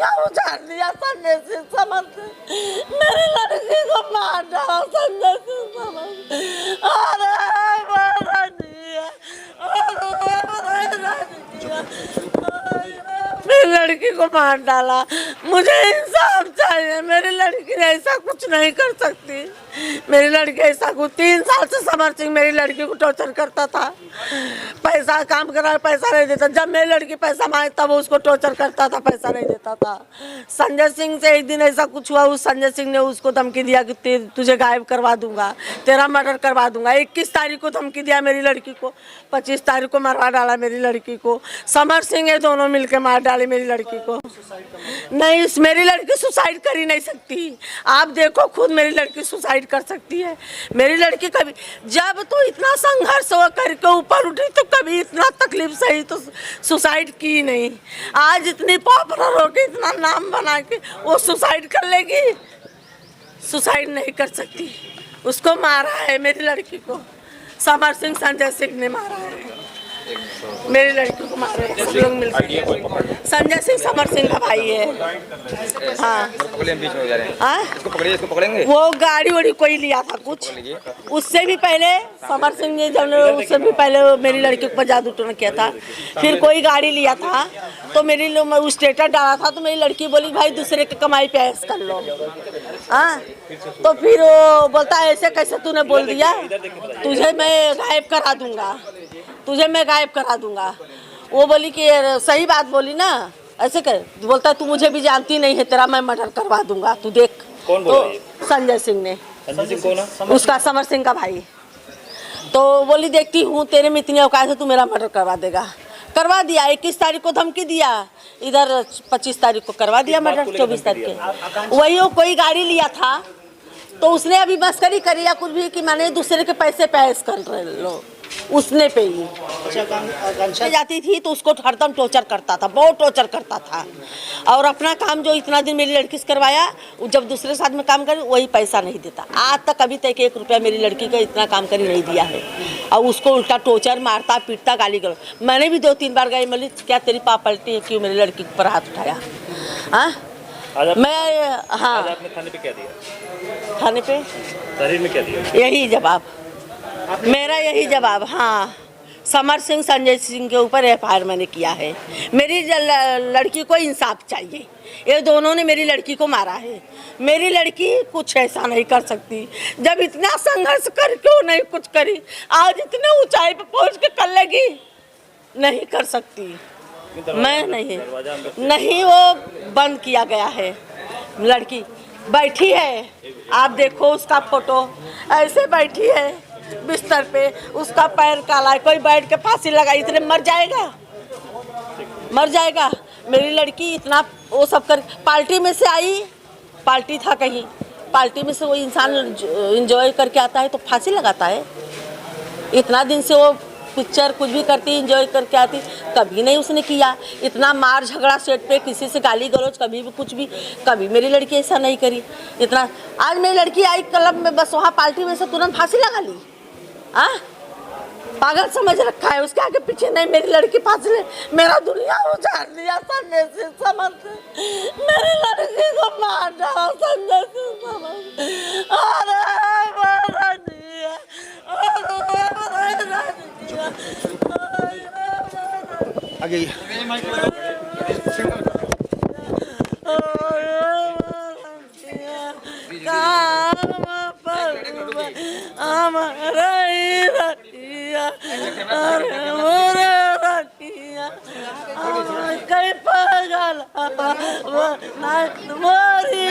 दुनिया उजाड़ दिया संजय सिंह समर्थ। मेरी लड़की को मार डाला संजय सिंह समर्थ। मेरी लड़की को मार डाला। मुझे इंसाफ चाहिए। मेरी लड़की ऐसा कुछ नहीं कर सकती। मेरी लड़की ऐसा कुछ 3 साल से समर सिंह मेरी लड़की को टॉर्चर करता था। पैसा काम करा, पैसा नहीं देता। जब मेरी लड़की पैसा मांगे तब उसको टॉर्चर करता था, पैसा नहीं देता था। संजय सिंह से एक दिन ऐसा कुछ हुआ, उस संजय सिंह ने उसको धमकी दिया कि तुझे गायब करवा दूंगा, तेरा मर्डर करवा दूंगा। 21 तारीख को धमकी दिया मेरी लड़की को, 25 तारीख को मरवा डाला मेरी लड़की को। समर सिंह ये दोनों मिलकर मार डाले मेरी लड़की को। नहीं, मेरी लड़की सुसाइड कर ही नहीं सकती। आप देखो खुद, मेरी लड़की सुसाइड कर सकती है। मेरी लड़की कभी, जब तो इतना संघर्ष हो करके ऊपर उठी तो कभी इतना तकलीफ सही तो सुसाइड की नहीं। आज इतनी पॉपुलर हो के, इतना नाम बना के वो सुसाइड कर लेगी? सुसाइड नहीं कर सकती। उसको मारा है मेरी लड़की को, समर सिंह संजय सिंह ने मारा है। मेरी लड़की को मारे सब लोग मिलकर। संजय सिंह समर सिंह का भाई है। हाँ, वो गाड़ी वाड़ी कोई लिया था कुछ, उससे भी पहले समर सिंह ने, जब उससे भी पहले मेरी लड़की को जादू टोना किया था। फिर कोई गाड़ी लिया था तो मेरी स्टेटस डाला था तो मेरी लड़की बोली भाई दूसरे की कमाई पे ऐश कर लो। हाँ, तो फिर वो बोलता है ऐसे कैसे तूने बोल दिया, तुझे मैं गायब करा दूंगा, तुझे मैं गायब करा दूंगा। वो बोली कि सही बात बोली ना, ऐसे कर। बोलता है तू मुझे भी जानती नहीं है, तेरा मैं मर्डर करवा दूंगा, तू देख। कौन बोल रही है? संजय सिंह ने। संजय सिंह कौन है? उसका समर सिंह का भाई। तो बोली देखती हूँ तेरे में इतनी औकात है, तू मेरा मर्डर करवा देगा। करवा दिया। 21 तारीख को धमकी दिया, इधर 25 तारीख को करवा दिया मर्डर। 24 तारीख के वही वो कोई गाड़ी लिया था तो उसने अभी मस्करी करी या कुछ भी कि मैंने दूसरे के पैसे पैस कर रहे लो, उसने पे ही जाती थी तो उसको हरदम टॉर्चर करता था, बहुत टॉर्चर करता था। और अपना काम जो इतना दिन मेरी लड़की से करवाया, जब दूसरे साथ में काम करे वही पैसा नहीं देता। आज तक अभी तक 1 रुपया मेरी लड़की का इतना काम करी नहीं दिया है। और उसको उल्टा टॉर्चर मारता पीटता, गाली गलौज। मैंने भी 2-3 बार गई, बोली क्या तेरी पाप पलटी है, क्यों मेरी लड़की पर हाथ उठाया? हाँ मैं, हाँ आपने थाने पे क्या दिया? थाने पे तहरीर में क्या दिया? यही जवाब मेरा, यही जवाब। हाँ, समर सिंह संजय सिंह के ऊपर FIR मैंने किया है। मेरी लड़की को इंसाफ चाहिए। ये दोनों ने मेरी लड़की को मारा है। मेरी लड़की कुछ ऐसा नहीं कर सकती। जब इतना संघर्ष कर क्यों नहीं कुछ करी, आज इतने ऊंचाई पे पहुंच के कर लेगी? नहीं कर सकती। मैं नहीं, वो बंद किया गया है। लड़की बैठी है, आप देखो उसका फोटो, ऐसे बैठी है बिस्तर पे, उसका पैर काला है। कोई बैठ के फांसी लगाई, इतने मर जाएगा, मर जाएगा। मेरी लड़की इतना वो सब कर, पार्टी में से आई, पार्टी था कहीं, पार्टी में से वो इंसान एंजॉय करके आता है तो फांसी लगाता है। इतना दिन से वो पिक्चर कुछ भी करती, एंजॉय करके आती, कभी नहीं उसने किया। इतना मार झगड़ा सेट पे, किसी से गाली गलौज, कभी भी कुछ भी, कभी मेरी लड़की ऐसा नहीं करी। इतना आज मेरी लड़की आई क्लब में, बस वहाँ पार्टी में से तुरंत फांसी लगा ली। हाँ, पागल समझ रखा है, उसके आगे पीछे नहीं। मेरी लड़की फांसी ले, मेरा दुनिया उजाड़ दिया संजय सिंह समर्थ। मेरी लड़की को मार डाला संजय सिंह समर्थ। आगे कई पागल मोरी